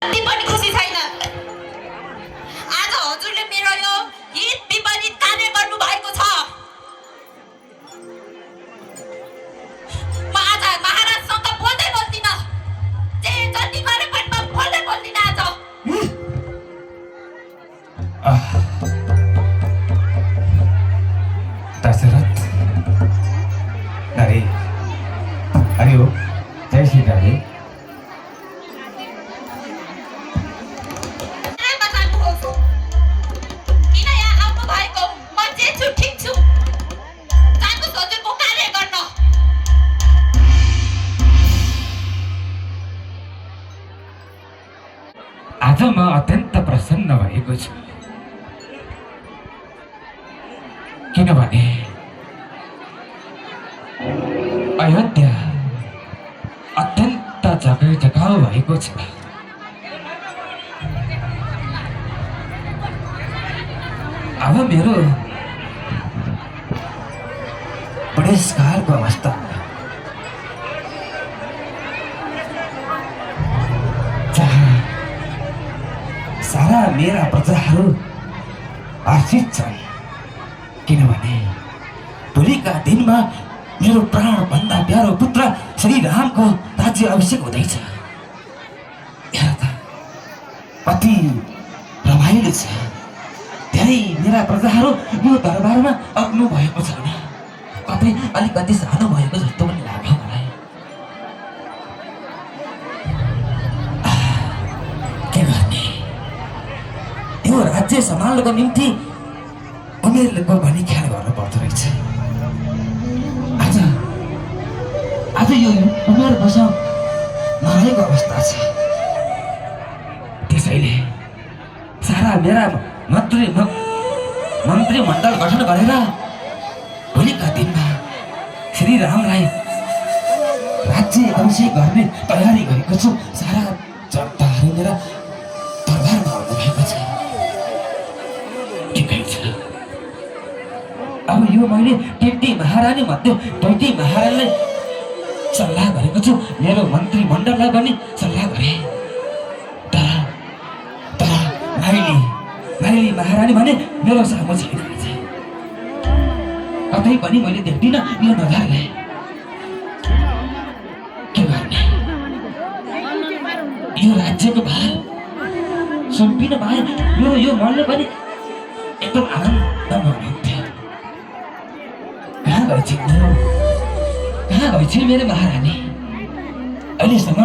अति पनि खुसी छैन। आज हजुरले मेरो यो हित विपरीत कार्य गर्नु भएको छ। म आज महाराजसँग बोल्दै बोल्दिन, जे जति गरे पनि म बोल्दै बोल्दिन आज। दशरथ अरे अरे हो जय श्री राम। किन यहाँ आउनु भएको? म जे छु ठिक छु। जानुहोस् हजुरको कार्य गर्न। आज म अत्यन्त प्रसन्न भएको छु, किनभने अयोध्या अत्यन्त जगाउ भएको छ। अब मेरो बुढेसकालको अवस्था जहाँ सारा मेरा प्रजाहरू हर्षित छन्, किनभने भोलिका दिनमा मेरो प्राणभन्दा प्यारो पुत्र श्री रामको राज्य अभिषेक हुँदैछ। यहाँ त कति रमाइलो छ। धेरै मेरा प्रजाहरू यो दरबारमा अग्नु भएको छैन, कतै अलिकति सानो भएको जस्तो पनि लाग्यो मलाई। के गर्ने, यो राज्य सम्हाल्नको निम्ति उमेरको पनि ख्याल गर्नु पर्दो रहेछ। आज यो उमेर बसाउ नरहेको अवस्था छ। त्यसैले सारा मेरा मन्त्रीमण्डल गठन गरेर भोलिका दिनमा श्री रामलाई राज्य अभिषेक गर्ने तयारी गरेको छु। सारा जनताहरू मेरा दरबारमा आउनु भएको छ। ठिकै छ। अब यो मैले टिटी महारानी मध्ये टोटी महारानीलाई सल्लाह गरेको छु, मेरो मन्त्रीमण्डललाई पनि सल्लाह गरे। तर माइली महारानी भने मेरो सामु छैन। कतै पनि मैले देख्दिनँ यो नजरले। के गर्ने, यो राज्यको भार सुम्पिन भए यो मनले पनि एकदम आनन्दमा हुन्थ्यो। कहाँ गएछ मेरो महारानी? अहिलेसम्म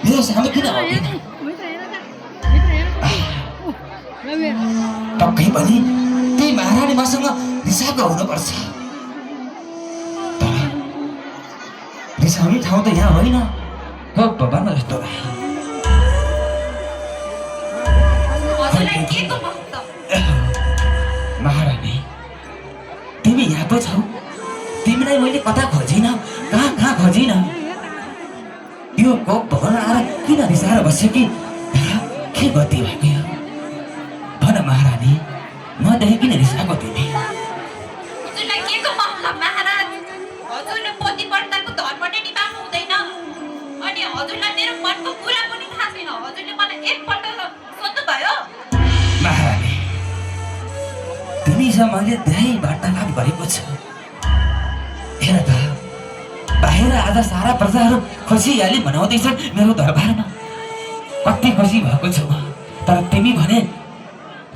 मेरो सामु किन आउँदैन? पक्कै पनि त्यही महारानी मसँग रिसाएको हुनुपर्छ। तर रिसाउने ठाउँ त यहाँ होइन, हो भगवान जस्तो लाग्यो। महारानी तिमी यहाँ पो छौ। तिमीलाई मैले कता खोजिन, कहाँ खोजिन। यो कोप भवन आएर किन रिसाएर बस्यो कि के गति भएको यो? भन महारानी, मदेखि किन रिसाएको तिमी? हजुरलाई के को मतलब महाराज? हजुरले पतिव्रताको धर्म नै निभाउनु हुँदैन। अनि हजुरलाई मेरो मनको कुरा पनि थाहा छैन। हजुरले मलाई एकपल्ट सोध्नु भयो? महारानी तिमीसँग मैले धेरै वार्तालाप गरेको छु। हेर त, बाहिर आज सारा प्रजाहरू खुसियाली मनाउँदैछन् मेरो दरबारमा। कति खुसी भएको छु म। तर तिमी भने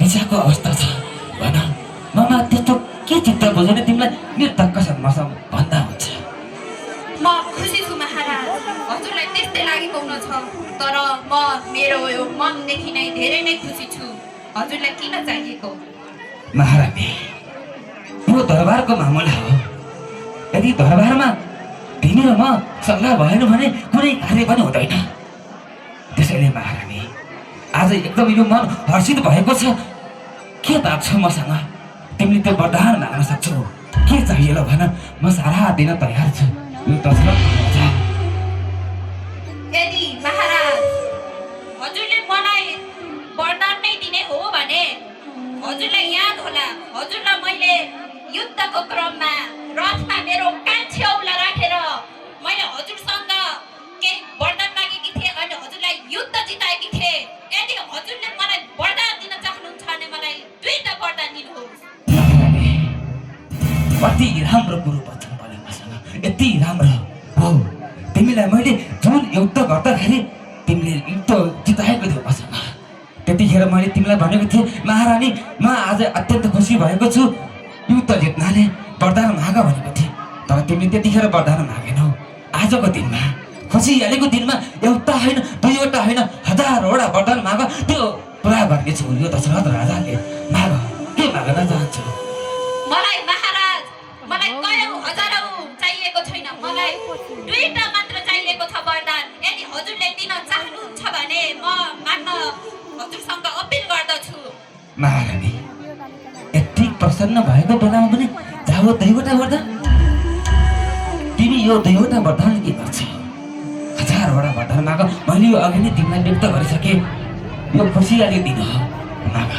रिसाको अवस्था छ। भन, ममा त्यस्तो के चित्त बुझेन तिमीलाई निर्धक्कसम्म भन्दा हुन्छ? म खुसी छु महाराज, हजुरलाई त्यस्तै लागेको हुन छ। तर म मेरो यो मनदेखि नै धेरै नै खुसी छु। हजुरलाई किन चाहिएको? महारानी यो दरबारको मामला हो। यदि दरबारमा तिमी र म सल्लाह भएन भने कुनै कार्य पनि हुँदैन। त्यसैले महारानी आज एकदम यो मन हर्षित भएको छ। के बात छ मसँग? तिमीले त्यो वरदान माग्न सक्छौ। के चाहिए ल भन, म सारा दिन तयार छु। यो दशरथ यदि महाराज हजुरले मलाई वरदान नै दिने हो भने हजुरलाई याद होला, हजुरलाई मैले युद्धको क्रममा रथमा मेरो कान्छी औला राखेर मैले हजुरसँग केही वरदान मागेकी थिएँ। अनि हजुरलाई युद्ध जिताएकी थिएँ। यदि हजुरले मलाई वरदान दिन चाहनुहुन्छ भने मलाई 2टा वरदान दिनुहोस्। कति राम्रो कुरो वचन बोल्यो मसँग, यति राम्रो हो। तिमीलाई मैले जुन युद्ध गर्दाखेरि तिमीले युद्ध जिताएको थियौ मसँग, त्यतिखेर मैले तिमीलाई भनेको थिएँ महारानी म आज अत्यन्त खुसी भएको छु, युद्ध जित्नाले वरदान माग भनेको थिएँ। तर तिमीले त्यतिखेर वरदान मागेनौ। आजको दिनमा खुसियालीको दिनमा एउटा होइन 2वटा होइन 1000वटा वरदान माग, त्यो पुरा गर्नेछु। यो दशरथ राजाले माग, के माग्न चाहन्छु? मलाई महाराज, मलाई कयौं हजारौं चाहिएको छैन, मलाई 2टा मात्र चाहिएको छ वरदान। यदि हजुरले दिन चाहनुहुन्छ भने म माग्न हजुरसँग अपिल गर्दछु। महारानी यति प्रसन्न भएको बेलामा पनि जाऊ 2वटा वरदान? तिमी यो 2वटा वरदान के गर्छौ? 1000वटा वरदान माग। मैले यो अघि नै तिमीलाई व्यक्त गरिसकेँ, यो खुसियाली दिन हो, माग।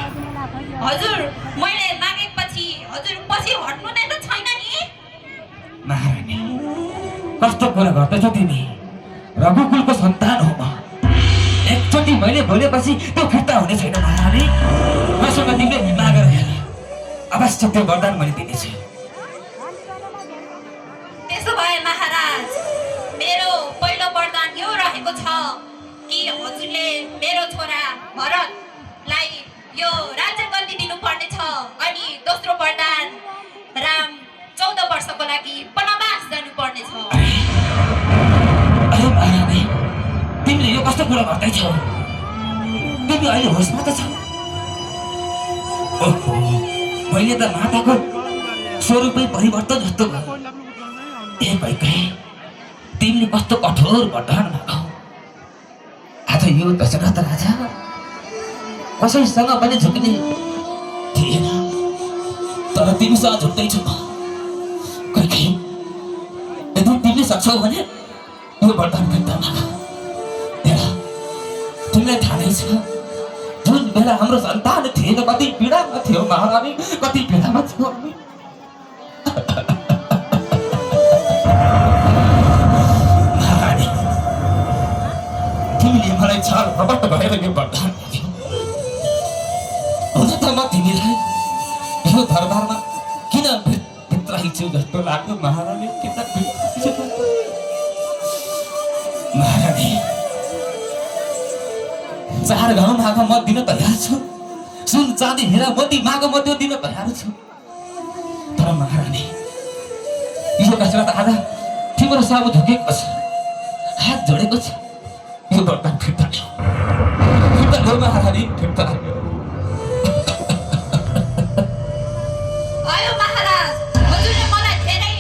हजुर मैले मागेपछि हजुर पछि हट्नु नै त छैन नि। महारानी कस्तो कुरा गर्दैछौ तिमी? रघुकुलको सन्तान हो म। एकचोटि मैले बोलेपछि त्यो फिर्ता हुने छैन महारानी। मसँग तिमीले मागेर हेर, अवश्य त्यो वरदान मैले दिनेछु। त्यसो भए महाराज, मेरो पहिलो वरदान यो रहेको छ कि हजुरले मेरो छोरा भरतलाई यो राज्य गद्दी दिनुपर्ने छ। अनि दोस्रो वरदान, राम 14 वर्षको लागि वनवास जानुपर्ने छ। अरे महारानी तिमीले यो कस्तो कुरा गर्दैछौ? तिमी अहिले होसमा त छौ? ओहो, मैले त माताको स्वरूपै परिवर्तन जस्तो भयो। ए भइकै तिमीले कस्तो कठोर वरदान मागौ। आज यो दशरथ राजा कसैसँग पनि झुक्ने थिएन, तर तिमीसँग झुक्दैछु म। कहिले यदि तिमीले सक्छौ भने यो वरदान फिर्ता माग। तिमीलाई थाहा नै छ जुन बेला हाम्रो सन्तान थिएन कति पीडामा थियो महारानी, कति पीडामा थियो हामी। महारानी तिमीले मलाई छल कपट गरेर यो वरदान दियौ। हुन त म तिमीलाई यो दरबारमा किन भित्राइछु जस्तो लाग्यो महारानी, किन भित्राइछु? महारानी 4 गाउँ माग म दिन तयार छु, सुन चाँदी हिरा मोती माग म त्यो दिन तयार छु। तर महारानी यो दशरथ आज तिम्रो सामु झुकेको छ, हात जोडेको छ, यो वरदान फिर्ता ल्याऊ, फिर्ता ल्याऊ महारानी, फिर्ता ल्याऊ। आयो महाराज, हजुरले मलाई धेरै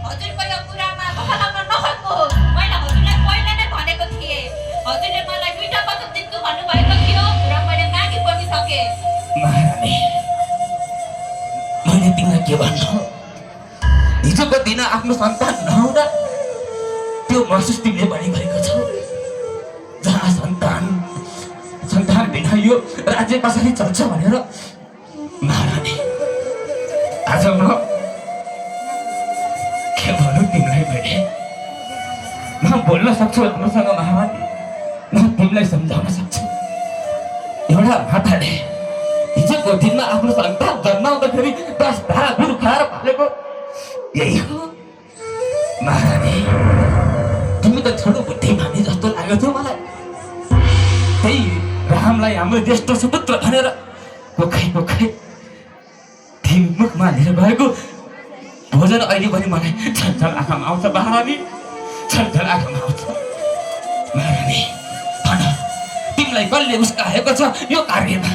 हजुरको यो कुरामा बहलाउन नखोज्नुहोस्। मैले हजुरलाई पहिला नै भनेको थिएँ, हजुरले मलाई 2टा वचन दिन्छु भन्नुभएको थियो र मैले मागी पनि सकेँ। महारानी मैले तिमीलाई के भन्नु? हिजोको दिन आफ्नो सन्तान नहुँदा त्यो महसुस तिमीले पनि गरेको छौ। जहाँ सन्तान बिना यो राज्य कसरी चल्छ भनेर। महारानी आज म के भनौँ तिमीलाई? मैले म बोल्न सक्छु राम्रोसँग महारानी, म तिमीलाई सम्झाउन सक्छु। एउटा माताले हिजोको दिनमा आफ्नो सन्तान जन्माउँदाखेरि 10 धारा दुध खाएर पालेको यही हो। महारानी तिमी त छोटो बुद्धिमानी जस्तो लाग्यो थियो मलाई। त्यही रामलाई हाम्रो ज्येष्ठ सुपुत्र भनेर कोखै तिमी मुखमा लिएर गएको भोजन अहिले पनि मलाई छलछल आँखामा आउँछ महारानी, छलछल आँखामा आउँछ। महारानी भन तिमीलाई कसले उस्काएको छ यो कार्यमा?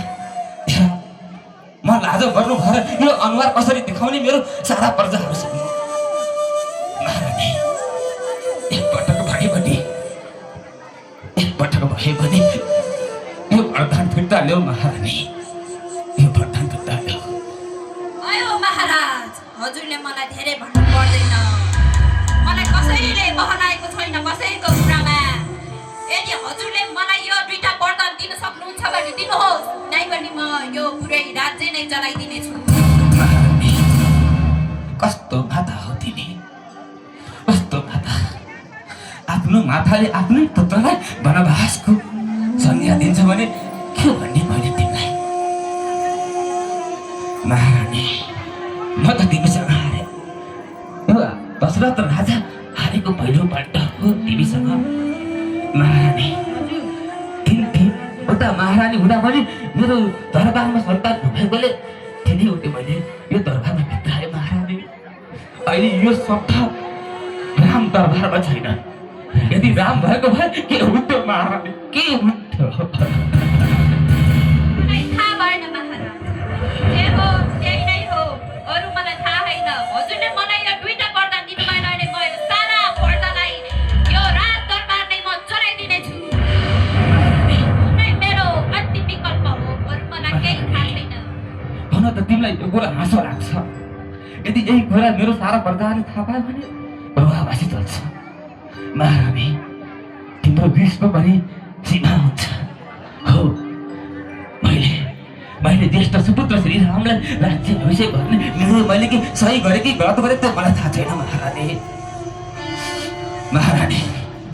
म लाजो गर्नु भएर यो अनुहार कसरी देखाउने मेरो सारा प्रजाहरूसँग? महारानी एकपटक भए पनि यो वरदान फिर्ता ल्याऊ महारानी, यो वरदान फिर्ता ल्याऊ। आयो महाराज, हजुरले मलाई धेरै भन्नु पर्दैन। मलाई कसैले बहनाएको छैन कसैको कुरामा। यदि हजुरले मलाई यो 2टा वरदान दिन सक्नुहुन्छ भने दिनुहोस्, नै भने म यो पुरै राज्य नै जलाइदिनेछु। महारानी कस्तो माता हो तिमी, कस्तो माता! आफ्नो माताले आफ्नै पुत्रलाई वनवासको शिक्षा दिन्छ भने के भन्ने मैले तिमीलाई महारानी म त तिमीसँग हारे दशरथ राजा हारेको पहिलोपल्ट हो तिमीसँग महारानी उता महारानी हुँदा पनि मेरो दरबारमा सन्तान नभएकोले तिनीहरूले मैले यो दरबारमा भित्राएँ महारानी अहिले यो शब्द राम दरबारमा छैन यदि राम भएको भए के हुन्थ्यो महारानी के हुन्थ्यो मलाई थाहा भएन महाराज जे हो त्यही नै हो अरू मलाई थाहा छैन हजुरले मलाई यो दुईटा वरदान दिनुभएन भने म यो सारा पर्दालाई यो राज दरबार नै म चलाइदिनेछु नै मेरो अन्तिम विकल्प हो अरू मलाई केही थाहा छैन भन त तिमीलाई यो कुरा हाँसो लाग्छ यदि यही कुरा मेरो सारा प्रजाले थाहा पायो भने प्रभाववासी चल्छ महारानी तिम्रो विषको पनि सीमा हुन्छ हो मैले ज्येष्ठ सुपुत्र श्री रामलाई राज्य अभिषेक गर्ने निर्णय मैले कि सही गरेँ कि गलत गरेँ त्यो मलाई थाहा छैन महारानी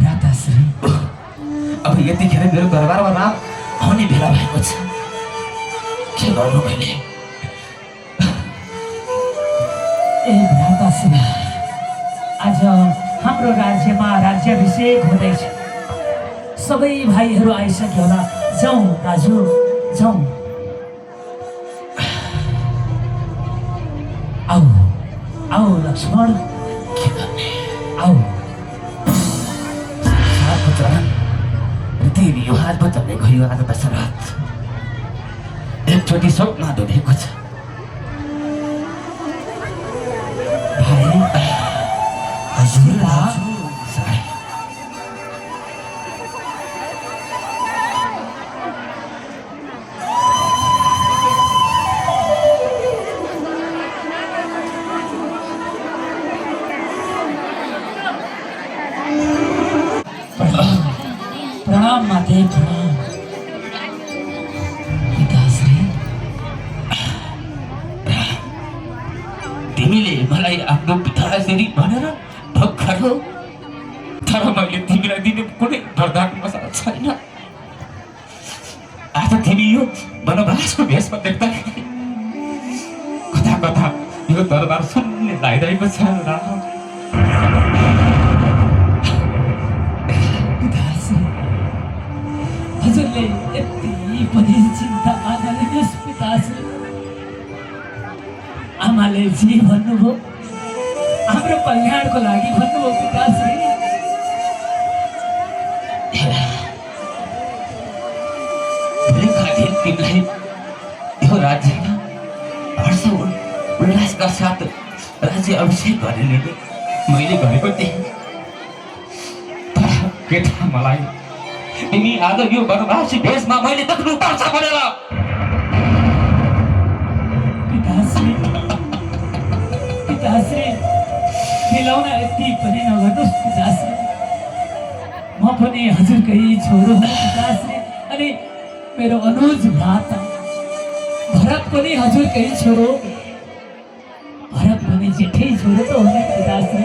भ्राताश्री अब यतिखेर मेरो दरबारमा राम आउने बेला भएको छ के गर्नु मैले ए भ्राताश्री आज हाम्रो राज्यमा राज्याभिषेक हुँदैछ सबै भाइहरू आइसक्यो होला जाउँ दाजु जाउँ आऊ आऊ लक्ष्मण आऊ पुत्र देवी यो हात बचाउने गयो आज दशरथ एकचोटि स्वप्न धुलेको छ भाइ हजुर प्रणाम माते प्रणाम पिताश्री तिमीले मलाई आफ्नो पिताश्री भनेर भर्खर हो तर मैले तिमीलाई दिने कुनै वरदान मसँग छैन आज तिमी यो वनवासको भेषमा देख्दाखेरि कता कता यो दरबार सुन्ने लागिरहेको छ हजुरले यति पनि चिन्ता नगर्नुहोस् पिताश्री आमाले जे भन्नुभयो हाम्रो कल्याणको लागि भन्नुभयो पिताश्री तिमीलाई यो राज्यमा हर्ष उल्लासका साथ राज्य अभिषेक गर्ने निर्णय मैले गरेको थिएँ तर के थाहा मलाई तिमी आज यो वनवासी भेषमा मैले देख्नु पर्छ भनेर पिताश्री मिलाउन यति पनि नगर्नुहोस् पिताश्री म पनि हजुरकै छोरो हो पिताश्री अनि मेरो अनुज भ्राता भरत पनि हजुरकै छोरो भरत पनि जेठै छोरो त हो नि पिताश्री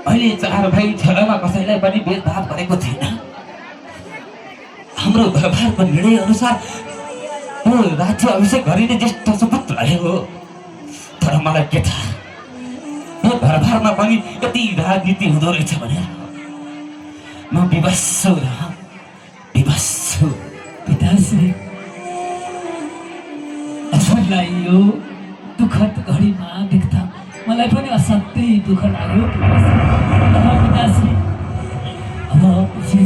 अहिले चार भाइ छोरामा कसैलाई पनि भेदभाव गरेको छैन हाम्रो दरबारको निर्णय अनुसार यो राज्य अभिषेक गरिने ज्येष्ठ सुपुत्रले हो तर मलाई के थाहा यो दरबारमा पनि यति राजनीति हुँदो रहेछ भनेर म विवश छु पिताश्री हजुरलाई यो दुःखद घडीमा देख्दा मलाई पनि असाध्यै दुःख लाग्यो पिताश्री अब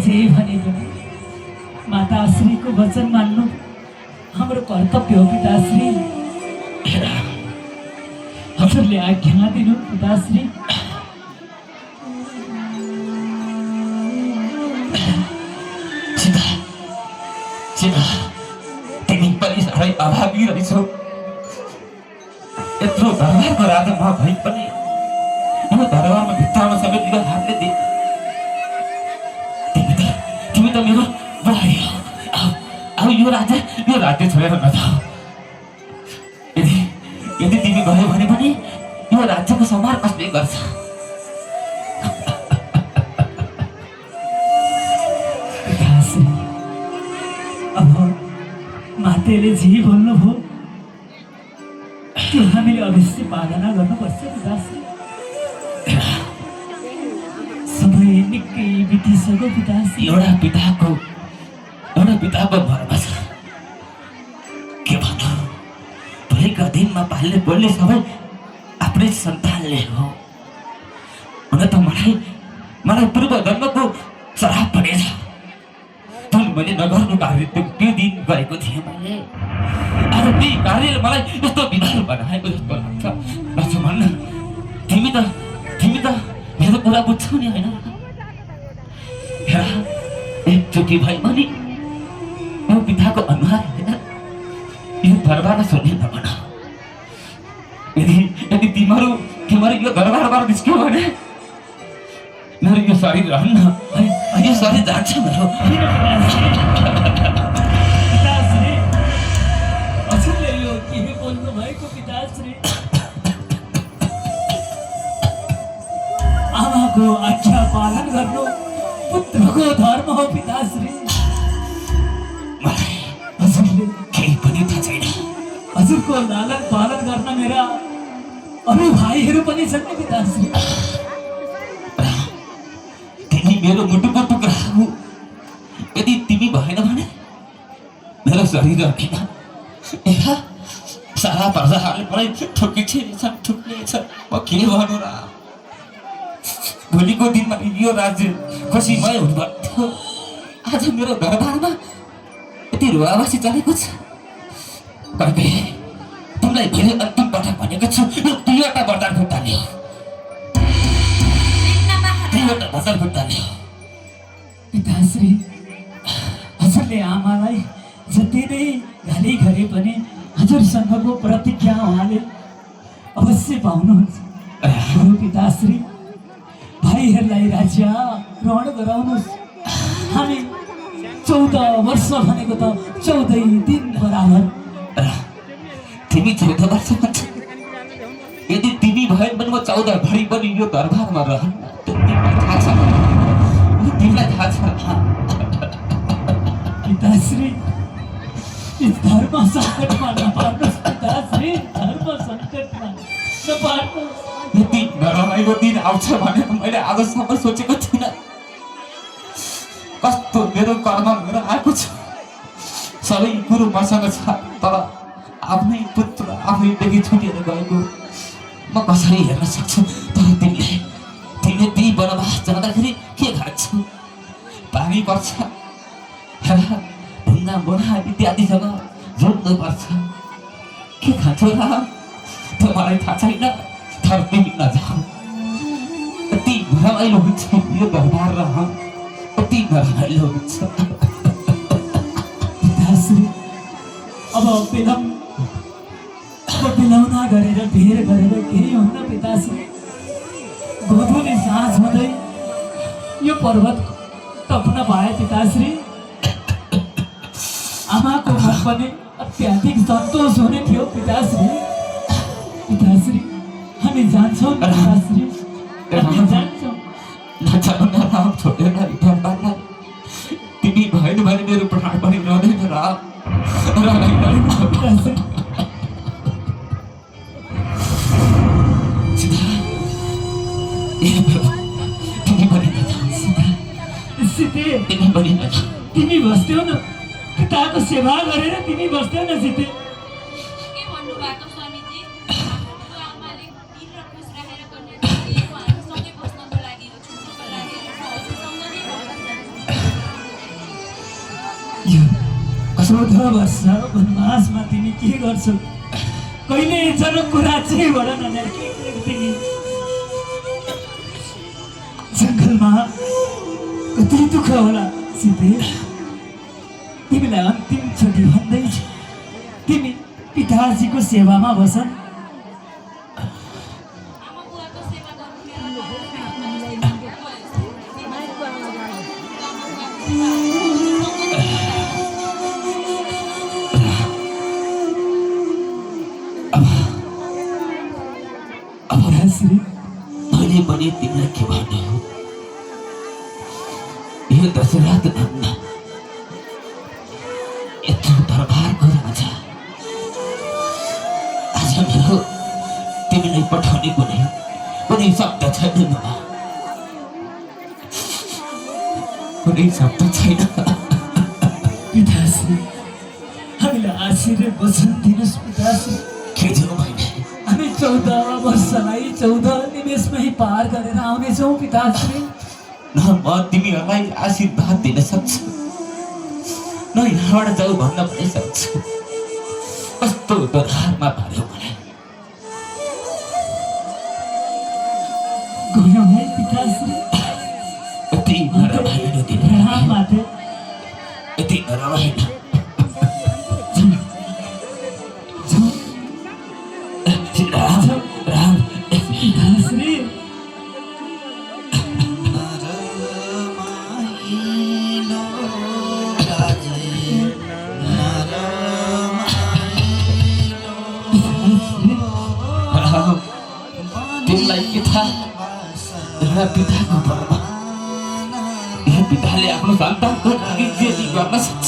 जे भने पनि माताश्रीको वचन मान्नु हाम्रो कर्तव्य हो पिताश्री हजुरले आज्ञा दिनु पिताश्री तिमी पनि साह्रै अभावी रहेछौ यत्रो दरबारको राजा म भइ पनि यो दरबारमा भित्तामा समेत यो हातले दे तिमी त मेरो भाइ हो अब यो राज्य छोडेर नजाऊ यदि तिमी गयो भने पनि यो राज्यको सम्हार कसले गर्छ पिताश्री अब मातेले जे भन्नुभयो त्यो हामीले अवश्य पालना गर्नुपर्छ पिताश्री। समय निकै बितिसक्यो पिताश्री। एउटा पिताको भरमा छ। के भन्नु, भोलिका दिनमा पाल्ने बोल्ने सबै आफ्नै सन्तानले हो। हुन त मलाई पूर्व जन्मको श्राप परेछ। जुन मैले नगर्नु कार्य त्यो दिन गरेको थिएँ मैले। आज त्यही कार्यले मलाई यस्तो विधान बनाएको जस्तो लाग्छ। लक्ष्मण, तिमी त मेरो कुरा बुझ्छौ नि होइन? हेर, एकचोटि भए पनि यो पिताको अनुहार होइन, यो दरबारमा सुन्ने नभन। यदि तिमीहरू यो दरबारबाट निस्क्यो भने मेरो यो शरीर रहन्न, यो शरीर जान्छ मेरो। पिताश्री, हजुरले यो के बोल्नु भएको पिताश्री? आमाको आज्ञा पालन गर्नु पुत्रको धर्म हो पिताश्री। मलाई हजुरले केही पनि थाहा छैन। हजुरको लालन पालन गर्न मेरा अरू भाइहरू पनि छन् नि पिताश्री। तिमी मेरो मुटुको टुक्रा हो। यदि तिमी भएन भने मेरो शरीर रखेन। सारा प्रजाहरूले मलाई ठुक्नेछन्। म के भन्नु र? भोलिको दिनमा यो राज्य खुसीमय हुनुपर्थ्यो। आज मेरो दरबारमा यति रुवावासी चलेको छ। कहिले तिमीलाई धेरै अन्तिम पटक भनेको छु, यो दुईवटा वरदान खुट्टा लियो। पिताश्री, हजुरले आमालाई जति नै गाली गरे पनि हजुरसँगको प्रतिज्ञा उहाँले अवश्य पाउनुहुन्छ। गुरु पिताश्री, भाइहरूलाई राज्य ग्रहण गराउनुहोस्। हामी 14 वर्ष भनेको त 14 दिन बराबर। तिमी 14 वर्ष भन्छ। यदि तिमी भए पनि म 14 घडी पनि यो दरबारमा रहन्न। तिमीलाई थाहा छ। पिताश्री, धर्म सङ्कटमा नपार्नुहोस् पिताश्री, धर्म सङ्कटमा नपार्नुहोस्। यति नरमाइलो दिन आउँछ भनेर मैले आजसम्म सोचेको थिइनँ। कस्तो मेरो कर्म लिएर आएको छ। सबै कुरो मसँग छ, तर आफ्नै पुत्र आफैदेखि छुटेर गएको म कसरी हेर्न सक्छु? तर तिमीले ती वनवास जाँदाखेरि के खान्छौ? पानी पर्छ, ढुङ्गा बोरा इत्यादिसँग जोड्नुपर्छ। के खान्छौ र? त्यो मलाई थाहा छैन। तर तिमी नजाऊ। यति रमाइलो हुन्छ यो दरबार र यति नरमाइलो हुन्छ। पिताश्री, अब बिलौना गरेर भिड गरेर केही हुन्न पिताश्री। गोधुली साँझ हुँदै यो पर्वत टप्न पाए पिताश्री। आमाको मन पनि अत्याधिक सन्तोष हुने थियो पिताश्री। पिताश्री, हामी जान्छौँ पिताश्री, हामी जान्छौँ। राम छोडेर दरबारलाई तिमी भएन भने मेरो प्राण पनि रहँदैन। राम पिताश्री, तिमी बस्थ्यौ न, पिताको सेवा गरेर तिमी बस्थ्यौ न सीते। के भन्नु भएको स्वामीजी? आफ्नो आमाले दिन र खुस रहेर गर्ने सँगै बस्नको लागि छुट्नुको लागि हजुरसँग नै यो 14 वर्ष वनवासमा तिमी के गर्छौ? कहिले जनकको राज्यबाट ननेर तिमी जङ्गलमा कति दुःख होला सीते। तिमीलाई अन्तिम चोटि भन्दैछु, तिमी पिताजीको सेवामा बस। आमा बुवाको सेवा गर्नु पिताश्री, मैले पनि तिमीलाई के भन्नु? यो दशरथ नन्द पठाउने कुनै शब्द छैन बाबा, कुनै शब्द छैन। पिताश्री, हामीलाई आशीर्वाद वचन दिनुहोस् पिताश्री। के दिनु मैले? हामी 14 वर्षलाई 14 निमेषमै पार गरेर आउनेछौँ पिताश्री। न म तिमीहरूलाई आशीर्वाद दिन सक्छु, न यहाँबाट जाऊ भन्न पनि सक्छु। कस्तो व्यवहारमा पार्यो मलाई। गयौँ है पिताश्री। यति नरमाइलो दिन, प्रणाम माते। यति नरमाइलो। राम राम पिताश्री, तिमीलाई के थाहा, एउटा पिताको पर्व, यो पिताले आफ्नो सन्तानको लागि जे गर्न सक्छ।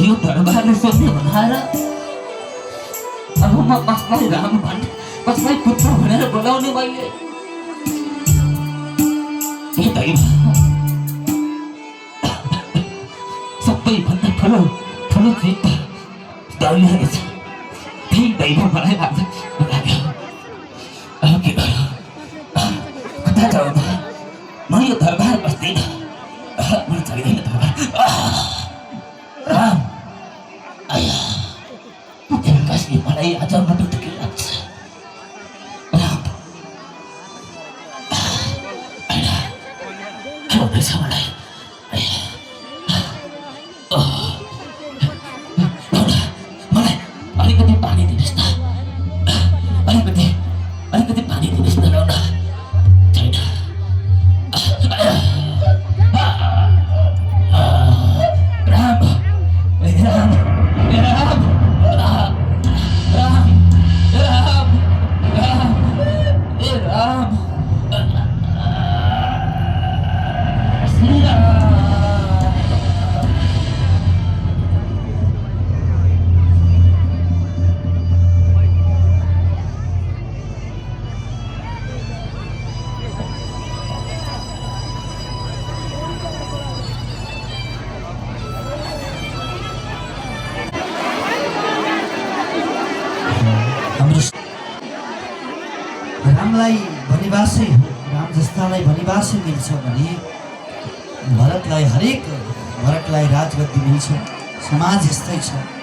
यो दरबारले सोध्ने बनाएर अब म कसलाई राम भन्ने कसलाई पुत्र भनेर बोलाउने मैले हे दैव सबैभन्दा ठुलो ठुलो चित्त दौडिएको छ त्यही दैव मलाई लाग्यो अब के गर्नु कता जाउँ म यो दरबार बस्दिनँ मलाई चाहिँदैन दरबार राम आया कसले मलाई आज मटुटुकी लाग्छ राम आया के हुँदैछ मलाई मलाई अलिकति पानी दिनुहोस् न अलिकति पानी दिनुहोस् न लौना छैन राम राम राम रामलाई भनिबासै हो राम जस्तालाई भनिबासै मिल्छ भने भरतलाई राजगद्दी मिल्छ समाज यस्तै छ